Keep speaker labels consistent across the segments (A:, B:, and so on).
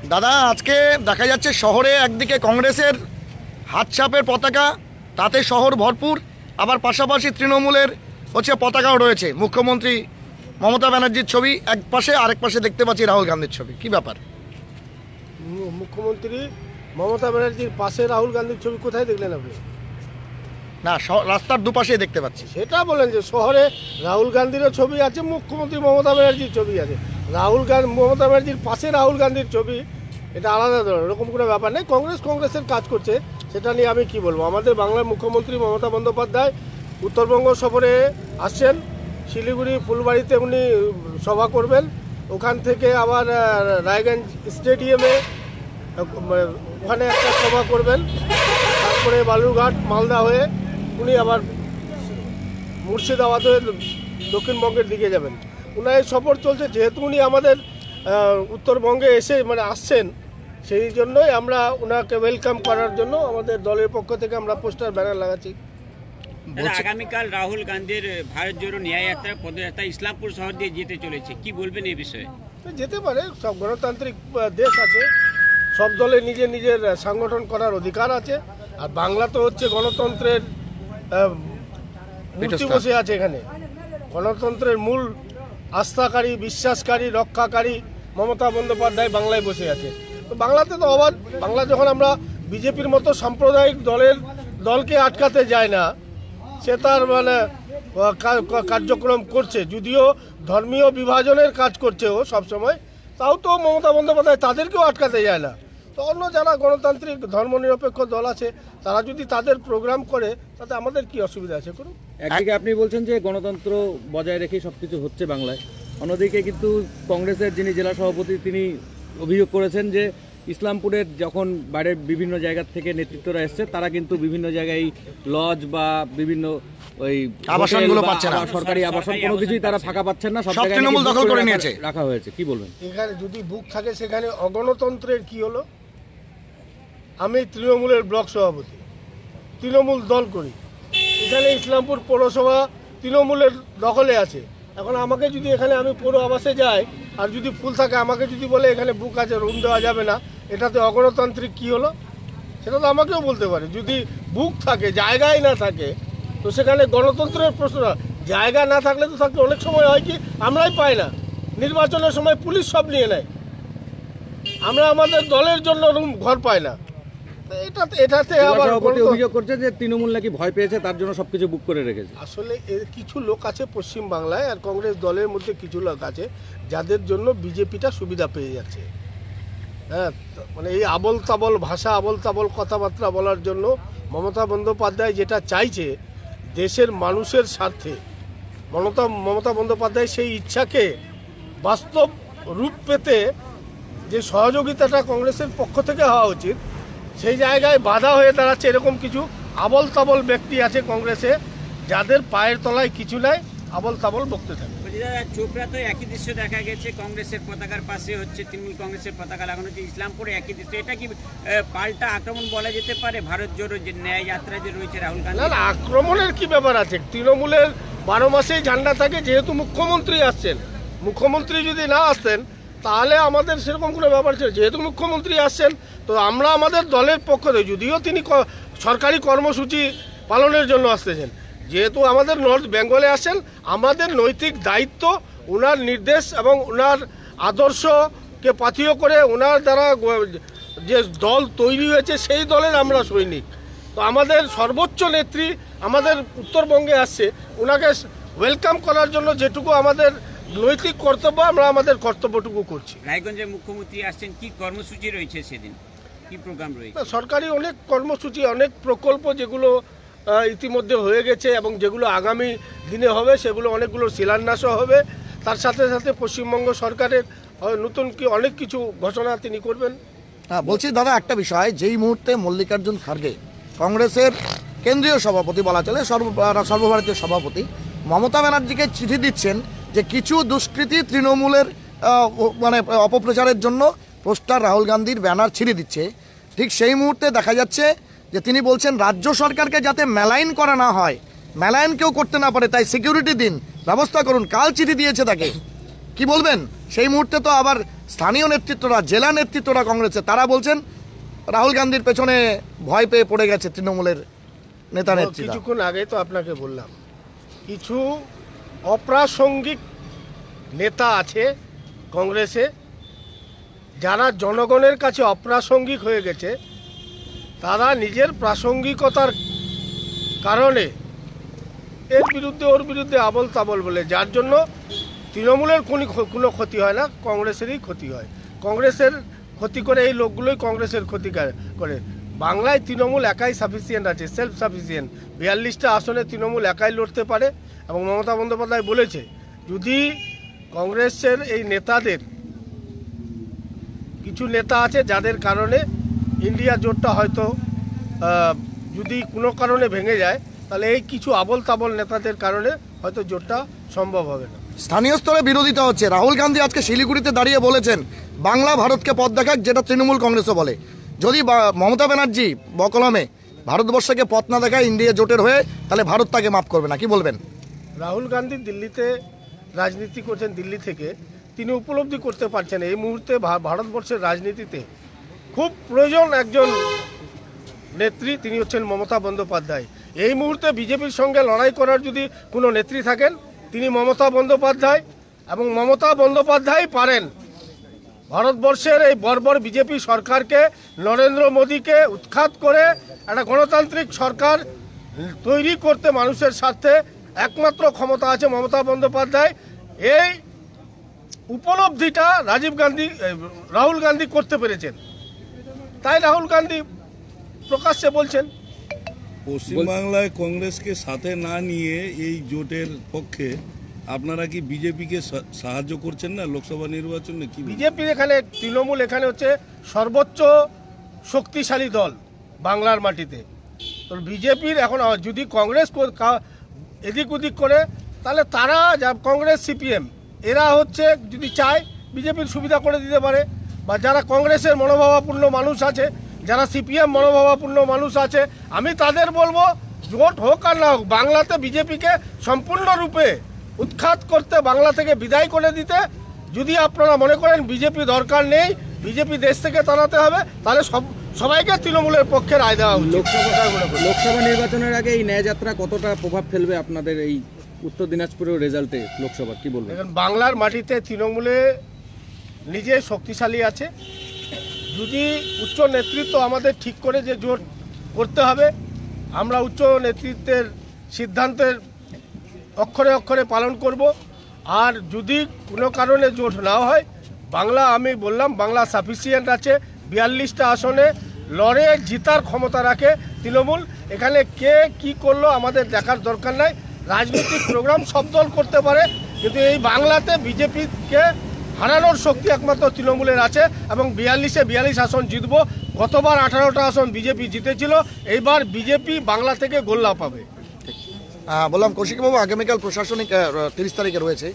A: দাদা, আজকে দেখা যাচ্ছে শহরে একদিকে কংগ্রেসের হাতছাপের পতাকা, তাতে শহর ভরপুর, আবার পাশাপাশি তৃণমূলের পতাকাও রয়েছে। মুখ্যমন্ত্রী মমতা ব্যানার্জির ছবি এক পাশে, আরেক পাশে দেখতে পাচ্ছি রাহুল গান্ধীর ছবি। কি ব্যাপার?
B: মুখ্যমন্ত্রী মমতা ব্যানার্জির পাশে রাহুল গান্ধীর ছবি কোথায় দেখলেন আপনি?
A: না, রাস্তার দুপাশেই দেখতে পাচ্ছি।
B: সেটা বলেন যে শহরে রাহুল গান্ধীরও ছবি আছে, মুখ্যমন্ত্রী মমতা ব্যানার্জির ছবি আছে। মমতা ব্যানার্জির পাশে রাহুল গান্ধীর ছবি, এটা আলাদা ধরনের, এরকম কোনো ব্যাপার নেই। কংগ্রেসের কাজ করছে, সেটা নিয়ে আমি কি বলবো। আমাদের বাংলার মুখ্যমন্ত্রী মমতা বন্দ্যোপাধ্যায় উত্তরবঙ্গ সফরে আসছেন, শিলিগুড়ি ফুলবাড়িতে উনি সভা করবেন, ওখান থেকে আবার রায়গঞ্জ স্টেডিয়ামে ওখানে একটা সভা করবেন, তারপরে বালুরঘাট মালদা হয়ে উনি আবার মুর্শিদাবাদ হয়ে দক্ষিণবঙ্গের দিকে যাবেন। উনার সফর চলছে, যেহেতু উনি আমাদের উত্তরবঙ্গে এসে আসছেন, সেই জন্যই আমরা ওনাকে ওয়েলকাম করার জন্য আমাদের দলের পক্ষ থেকে আমরা পোস্টার ব্যানার লাগাচ্ছি।
C: আগামীকাল রাহুল গান্ধীর ভারত জোড়ো ন্যায়যাত্রা পদযাত্রা ইসলামপুর শহর দিয়ে যেতে চলেছে, কি বলবেন এই বিষয়ে?
B: যেতে পারে, সব গণতান্ত্রিক দেশ আছে, সব দলে নিজের নিজের সংগঠন করার অধিকার আছে। আর বাংলা তো হচ্ছে গণতন্ত্রের মূর্তি বসে আছে এখানে। গণতন্ত্রের মূল আস্থাকারী, বিশ্বাসকারী, রক্ষাকারী মমতা বন্দ্যোপাধ্যায় বাংলায় বসে আছে। তো বাংলাতে তো অবাধ। বাংলা যখন আমরা বিজেপির মতো সাম্প্রদায়িক দলকে আটকাতে যায় না, সে তার কার্যক্রম করছে, যদিও ধর্মীয় বিভাজনের কাজ করছে ও সবসময়, তাও তো মমতা বন্দ্যোপাধ্যায় তাদেরকেও আটকাতে যায় না। তো অন্য যারা গণতান্ত্রিক ধর্মনিরপেক্ষ দল আছে, তারা যদি তাদের প্রোগ্রাম করে, তাতে আমাদের কি অসুবিধা আছে? করুন।
D: একদিকে আপনি বলছেন যে গণতন্ত্র বজায় রেখে সবকিছু হচ্ছে বাংলায়, অন্যদিকে কিন্তু কংগ্রেসের যিনি জেলা সভাপতি তিনি অভিযোগ করেছেন যে ইসলামপুরের যখন বাইরের বিভিন্ন জায়গা থেকে নেতৃত্বরা এসছে, তারা কিন্তু বিভিন্ন জায়গায় লজ বা বিভিন্ন ওই
A: আবাসনগুলো পাচ্ছে না,
D: সরকারি আবাসন কোনো কিছুই তারা ফাঁকা পাচ্ছেন না,
A: সব তৃণমূল দখল করে নিয়েছে,
D: রাখা হয়েছে। কি বলবেন?
B: এখানে যদি বুক থাকে, সেখানে অগণতন্ত্রের কি হলো? আমি তৃণমূলের ব্লক সভাপতি, তৃণমূল দল করি, এখানে ইসলামপুর পৌরসভা তৃণমূলের দখলে আছে। এখন আমাকে যদি এখানে আমি পৌর আবাসে যাই আর যদি ফুল থাকে, আমাকে যদি বলে এখানে বুক আছে, রুম দেওয়া যাবে না, এটাতে অগণতান্ত্রিক কি হলো? সেটা তো আমাকেও বলতে পারে। যদি বুক থাকে, জায়গায় না থাকে, তো সেখানে গণতন্ত্রের প্রশ্ন। জায়গা না থাকলে তো থাকলে অনেক সময় হয় কি, আমরাই পাই না, নির্বাচনের সময় পুলিশ সব নিয়ে নেয়, আমরা আমাদের দলের জন্য রুম ঘর পাই না। এটাতে আবার
D: অভিযোগ করছে যে তৃণমূল নাকি ভয় পেয়েছে, তার জন্য সবকিছু বুক করে রেখেছে।
B: আসলে কিছু লোক আছে পশ্চিম বাংলায়, আর কংগ্রেস দলের মধ্যে কিছু লোক আছে যাদের জন্য বিজেপিটা সুবিধা পেয়ে যাচ্ছে। হ্যাঁ, মানে এই আবল তাবল ভাষা, আবল তাবল কথাবার্তা বলার জন্য মমতা বন্দ্যোপাধ্যায় যেটা চাইছে দেশের মানুষের স্বার্থে, মমতা বন্দ্যোপাধ্যায় সেই ইচ্ছাকে বাস্তব রূপ পেতে যে সহযোগিতাটা কংগ্রেসের পক্ষ থেকে হওয়া উচিত, সেই জায়গায় বাধা হয়ে দাঁড়াচ্ছে এরকম কিছু আবল তাবল ব্যক্তি আছে কংগ্রেসে, যাদের পায়ের তলায় কিছু নাই, আবল তাবল বকতে থাকে।
C: চোপড়া তো একই দৃশ্য দেখা গেছে, কংগ্রেসের পতাকার পাশে হচ্ছে তৃণমূল কংগ্রেসের পতাকা লাগানো হচ্ছে, ইসলামপুরে একই দৃশ্য। এটা কি পাল্টা আক্রমণ বলা যেতে পারে ভারত জোড়ো যে ন্যায় যাত্রা যে রয়েছে রাহুল গান্ধী?
B: না, আক্রমণের কি ব্যাপার আছে? তৃণমূলের 12 মাসেই ঝান্ডা থাকে, যেহেতু মুখ্যমন্ত্রী আসছেন। মুখ্যমন্ত্রী যদি না আসতেন তাহলে আমাদের সেরকম কোনো ব্যাপার ছিল। যেহেতু মুখ্যমন্ত্রী আসছেন, তো আমরা আমাদের দলের পক্ষ থেকে, যদিও তিনি সরকারি কর্মসূচি পালনের জন্য আসতেছেন, যেহেতু আমাদের নর্থ বেঙ্গলে আসেন, আমাদের নৈতিক দায়িত্ব ওনার নির্দেশ এবং ওনার আদর্শকে পাথেয় করে ওনার দ্বারা যে দল তৈরি হয়েছে, সেই দলের আমরা সৈনিক। তো আমাদের সর্বোচ্চ নেত্রী আমাদের উত্তরবঙ্গে আসছে, ওনাকে ওয়েলকাম করার জন্য যেটুকু আমাদের নৈতিক কর্তব্য, আমরা আমাদের কর্তব্যটুকু করছি।
C: রায়গঞ্জের মুখ্যমন্ত্রী আসছেন, কি কর্মসূচি রয়েছে সেদিন, কি প্রোগ্রাম রয়েছে?
B: সরকারি অনেক কর্মসূচি, অনেক প্রকল্প যেগুলো ইতিমধ্যে হয়ে গেছে এবং যেগুলো আগামী দিনে হবে, সেগুলো অনেকগুলো শিলান্যাসও হবে। তার সাথে সাথে পশ্চিমবঙ্গ সরকারের নতুন অনেক কিছু ঘোষণা তিনি করবেন।
A: হ্যাঁ, বলছি দাদা, একটা বিষয়, যেই মুহূর্তে মল্লিকার্জুন খার্গে, কংগ্রেসের কেন্দ্রীয় সভাপতি বলা চলে, সর্বভারতীয় সভাপতি, মমতা ব্যানার্জিকে চিঠি দিচ্ছেন যে কিছু দুষ্কৃতী তৃণমূলের অপপ্রচারের জন্য পোস্টার, রাহুল গান্ধীর ব্যানার ছিঁড়ে দিচ্ছে, ঠিক সেই মুহূর্তে দেখা যাচ্ছে যে তিনি বলছেন রাজ্য সরকারকে যাতে মেলাইন করা না হয়, মেলাইন কেউ করতে না পারে, তাই সিকিউরিটি দিন, ব্যবস্থা করুন। কাল চিঠি দিয়েছে তাকে, কি বলবেন? সেই মুহূর্তে তো আবার স্থানীয় নেতৃত্বরা, জেলা নেতৃত্বরা কংগ্রেসের, তারা বলছেন রাহুল গান্ধীর পেছনে ভয় পেয়ে পড়ে গেছে তৃণমূলের নেতা নেত্রীরা।
B: কিছুক্ষণ আগে তো আপনাকে বললাম, কিছু অপ্রাসঙ্গিক নেতা আছে কংগ্রেসে, যারা জনগণের কাছে অপ্রাসঙ্গিক হয়ে গেছে। তারা নিজের প্রাসঙ্গিকতার কারণে এর বিরুদ্ধে ওর বিরুদ্ধে আবল তাবল বলে, যার জন্য তৃণমূলের কোনো ক্ষতি হয় না, কংগ্রেসেরই ক্ষতি হয়। কংগ্রেসের ক্ষতি করে এই লোকগুলোই কংগ্রেসের ক্ষতি করে। বাংলায় তৃণমূল একাই সাফিসিয়েন্ট আছে, সেলফ সাফিসিয়েন্ট। 42টা আসনে তৃণমূল একাই লড়তে পারে। এবং মমতা বন্দ্যোপাধ্যায় বলেছে, যদি কংগ্রেসের এই নেতাদের, কিছু নেতা আছে যাদের কারণে ইন্ডিয়া জোটটা হয়তো যদি কোনো কারণে ভেঙে যায়, তাহলে এই কিছু আবল তাবল নেতাদের কারণে হয়তো জোটটা সম্ভব হবে না।
A: স্থানীয় স্তরে বিরোধিতা হচ্ছে। রাহুল গান্ধী আজকে শিলিগুড়িতে দাঁড়িয়ে বলেছেন, বাংলা ভারতকে পথ দেখাক, যেটা তৃণমূল কংগ্রেসও বলে। যদি মমতা ব্যানার্জি বকলমে ভারতবর্ষকে পথ না দেখায় ইন্ডিয়া জোটের হয়ে, তাহলে ভারত তাকে মাফ করবে না, কি বলবেন?
B: রাহুল গান্ধী দিল্লিতে রাজনীতি করছেন, দিল্লি থেকে তিনি উপলব্ধি করতে পারছেন এই মুহূর্তে ভারতবর্ষের রাজনীতিতে খুব প্রয়োজন একজন নেত্রী, তিনি হচ্ছেন মমতা বন্দ্যোপাধ্যায়। এই মুহূর্তে বিজেপির সঙ্গে লড়াই করার যদি কোনো নেত্রী থাকেন, তিনি মমতা বন্দ্যোপাধ্যায়। এবং মমতা বন্দ্যোপাধ্যায় পারেন ভারতবর্ষের এই বর্বর বিজেপি সরকারকে, নরেন্দ্র মোদীকে উৎখাত করে একটা গণতান্ত্রিক সরকার তৈরি করতে মানুষের স্বার্থে একমাত্র ক্ষমতা আছে মমতা বন্দ্যোপাধ্যায়। এই উপলব্ধিটা রাহুল গান্ধী করতে পেরেছেন, তাই রাহুল গান্ধী প্রকাশ্যে বলছেন।
E: পশ্চিমবাংলায় কংগ্রেসকে সাথে না নিয়ে এই জোটের পক্ষে আপনারা কি বিজেপিকে সাহায্য করছেন না লোকসভা নির্বাচনে? কি
B: বিজেপির এখানে, তৃণমূল এখানে হচ্ছে সর্বোচ্চ শক্তিশালী দল বাংলার মাটিতে। তো বিজেপির এখন যদি কংগ্রেস এদিক ওদিক করে, তাহলে তারা কংগ্রেস সিপিএম এরা হচ্ছে যদি চায় বিজেপির সুবিধা করে দিতে পারে। বা যারা কংগ্রেসের মনোভাবাপূর্ণ মানুষ আছে, যারা সিপিএম মনোভাবাপূর্ণ মানুষ আছে, আমি তাদের বলবো জোট হোক আর না হোক, বাংলাতে বিজেপিকে সম্পূর্ণরূপে উৎখাত করতে, বাংলা থেকে বিদায় করে দিতে। যদি আপনারা মনে করেন বিজেপি দরকার নেই, বিজেপি দেশ থেকে তাড়াতে হবে, তাহলে সবাইকে তৃণমূলের পক্ষে রায় দেওয়া উচিত।
D: লোকসভা নির্বাচনের আগে এই ন্যায়যাত্রা কতটা প্রভাব ফেলবে আপনাদের এই উত্তর দিনাজপুরের রেজাল্টে লোকসভা, কি বলবেন?
B: এখন বাংলার মাটিতে তৃণমূলে নিজে শক্তিশালী আছে। যদি উচ্চ নেতৃত্ব আমাদের ঠিক করে যে জোট করতে হবে, আমরা উচ্চ নেতৃত্বের সিদ্ধান্তের অক্ষরে অক্ষরে পালন করব। আর যদি কোনো কারণে জোট না হয়, আমি বললাম বাংলা সাফিসিয়েন্ট আছে। 42টা আসনে লড়ে জিতার ক্ষমতা রাখে তৃণমূল। এখানে কে কি করলো আমাদের দেখার দরকার নাই। রাজনৈতিক প্রোগ্রাম সব দল করতে পারে, কিন্তু এই বাংলাতে বিজেপিকে হারানোর শক্তি একমাত্র তৃণমূলের আছে। এবং 42 আসন জিতব। গতবার 18টা আসন বিজেপি জিতেছিল, এইবার বিজেপি বাংলা থেকে গোল্লা পাবে।
A: বললাম কৌশিকবাবু, আগামীকাল প্রশাসনিক 30 তারিখে রয়েছে,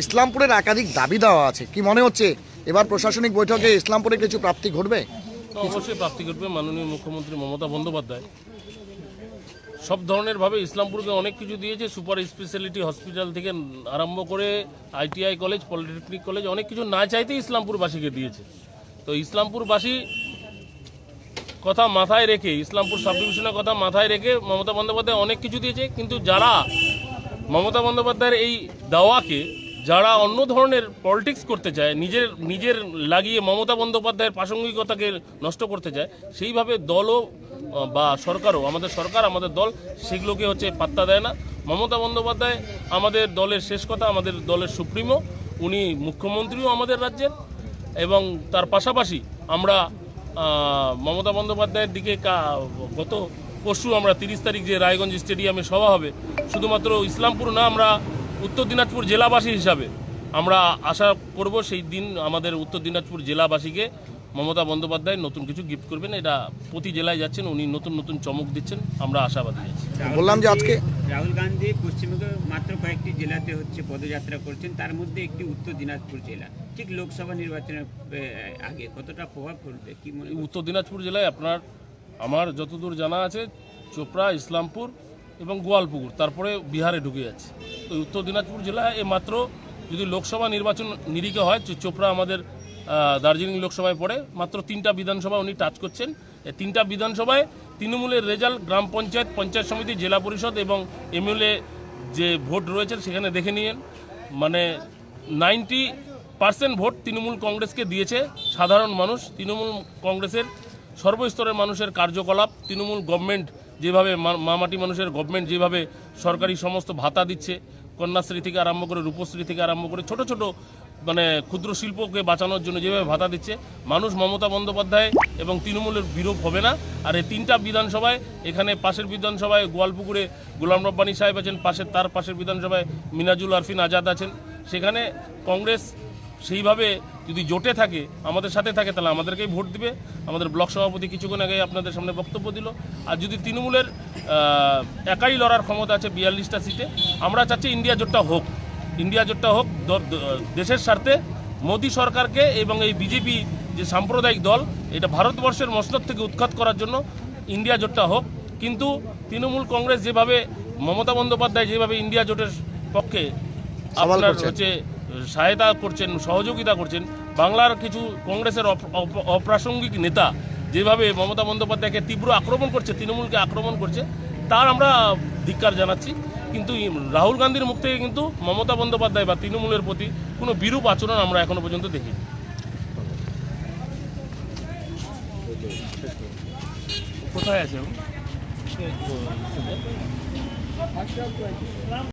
A: ইসলামপুরের একাধিক দাবি দেওয়া আছে, কি মনে হচ্ছে এবার প্রশাসনিক বৈঠকে ইসলামপুরে কিছু প্রাপ্তি ঘটবে?
F: অবশ্যই প্রাপ্তি ঘটবে। মাননীয় মুখ্যমন্ত্রী মমতা বন্দ্যোপাধ্যায় সব ধরনের ভাবে ইসলামপুরকে অনেক কিছু দিয়েছে। সুপার স্পেশালিটি হসপিটাল থেকে আরম্ভ করে ITI কলেজ, পলিটেকনিক কলেজ, অনেক কিছু না চাইতেই ইসলামপুরবাসীকে দিয়েছে। তো ইসলামপুরবাসী কথা মাথায় রেখে, ইসলামপুর সাব ডিভিশনের কথা মাথায় রেখে মমতা বন্দ্যোপাধ্যায় অনেক কিছু দিয়েছে। কিন্তু যারা মমতা বন্দ্যোপাধ্যায়ের এই দাওয়াকে, যারা অন্য ধরনের পলিটিক্স করতে চায়, নিজের লাগিয়ে মমতা বন্দ্যোপাধ্যায়ের প্রাসঙ্গিকতাকে নষ্ট করতে চায়, সেইভাবে দলও বা সরকারও, আমাদের সরকার, আমাদের দল সেগুলোকে হচ্ছে পাত্তা দেয় না। মমতা বন্দ্যোপাধ্যায় আমাদের দলের শেষ কথা, আমাদের দলের সুপ্রিমো, উনি মুখ্যমন্ত্রীও আমাদের রাজ্যের। এবং তার পাশাপাশি আমরা মমতা বন্দ্যোপাধ্যায়ের দিকে গত পরশু আমরা 30 তারিখ যে রায়গঞ্জ স্টেডিয়ামে সভা হবে, শুধুমাত্র ইসলামপুর না, আমরা উত্তর দিনাজপুর জেলাবাসী হিসাবে আমরা আশা করব সেই দিন আমাদের উত্তর দিনাজপুর জেলাবাসীকে মমতা বন্দ্যোপাধ্যায় নতুন কিছু গিফট করবেন। এটা প্রতি জেলায় যাচ্ছেন, উনি নতুন নতুন চমক দিচ্ছেন, আমরা আশাবাদী আছি।
A: বললাম যে আজকে
C: রাহুল গান্ধী পশ্চিমবঙ্গের মাত্র কয়েকটি জেলাতে হচ্ছে পদযাত্রা করছেন, তার মধ্যে একটি উত্তর দিনাজপুর জেলা। ঠিক লোকসভা নির্বাচনের আগে কতটা প্রভাব পড়বে কি মনে?
F: উত্তর দিনাজপুর জেলায় আমার যতদূর জানা আছে, চোপড়া, ইসলামপুর এবং গোয়ালপুকুর, তারপরে বিহারে ঢুকে যাচ্ছে। তো উত্তর দিনাজপুর জেলায় মাত্র যদি লোকসভা নির্বাচন নিরিখে হয়, চোপড়া আমাদের দার্জিলিং লোকসভায় পড়ে, মাত্র 3টা বিধানসভা উনি টাচ করছেন। এই 3টা বিধানসভায় তৃণমূলের রেজাল্ট গ্রাম পঞ্চায়েত, পঞ্চায়েত সমিতি, জেলা পরিষদ এবং এমএলএ যে ভোট রয়েছে সেখানে দেখে নিয়েন, মানে 90% ভোট তৃণমূল কংগ্রেসকে দিয়েছে সাধারণ মানুষ। তৃণমূল কংগ্রেসের সর্বস্তরের মানুষের কার্যকলাপ, তৃণমূল গভর্নমেন্ট যেভাবে মামাটি মানুষের গভর্নমেন্ট যেভাবে সরকারি সমস্ত ভাতা দিচ্ছে, কন্যাশ্রী থেকে আরম্ভ করে রূপশ্রী থেকে আরম্ভ করে ছোট ছোট মানে ক্ষুদ্র শিল্পকে বাঁচানোর জন্য যেভাবে ভাতা দিচ্ছে, মানুষ মমতা বন্দ্যোপাধ্যায় এবং তৃণমূলের বিরূপ হবে না। আর এই 3টা বিধানসভায়, এখানে পাশের বিধানসভায় গোয়ালপুকুরে গোলাম রব্বানী সাহেব আছেন, তার পাশের বিধানসভায় মিনাজুল আরফিন আজাদ আছেন। সেখানে কংগ্রেস সেইভাবে যদি জোটে থাকে, আমাদের সাথে থাকে, তাহলে আমাদেরকেই ভোট দিবে। আমাদের ব্লক সভাপতি কিছুক্ষণ আগে আপনাদের সামনে বক্তব্য দিল। আর যদি তৃণমূলের একাই লড়ার ক্ষমতা আছে 42টা সিটে, আমরা চাচ্ছি ইন্ডিয়া জোটটা হোক, ইন্ডিয়া জোটটা হোক দেশের স্বার্থে। মোদী সরকারকে এবং এই বিজেপি যে সাম্প্রদায়িক দল, এটা ভারতবর্ষের মসনদ থেকে উৎখাত করার জন্য ইন্ডিয়া জোটটা হোক। কিন্তু তৃণমূল কংগ্রেস যেভাবে, মমতা বন্দ্যোপাধ্যায় যেভাবে ইন্ডিয়া জোটের পক্ষে আপনার হচ্ছে সহায়তা করছেন, সহযোগিতা করছেন, বাংলার কিছু কংগ্রেসের অপ্রাসঙ্গিক নেতা যেভাবে মমতা বন্দ্যোপাধ্যায়কে তীব্র আক্রমণ করছে, তৃণমূলকে আক্রমণ করছে, তার আমরা ধিক্কার জানাচ্ছি। কিন্তু রাহুল গান্ধীর মুখ থেকে কিন্তু মমতা বন্দ্যোপাধ্যায় বা তৃণমূলের প্রতি কোনো বিরূপ আচরণ আমরা এখনো পর্যন্ত দেখিনি। কোথায় আছে?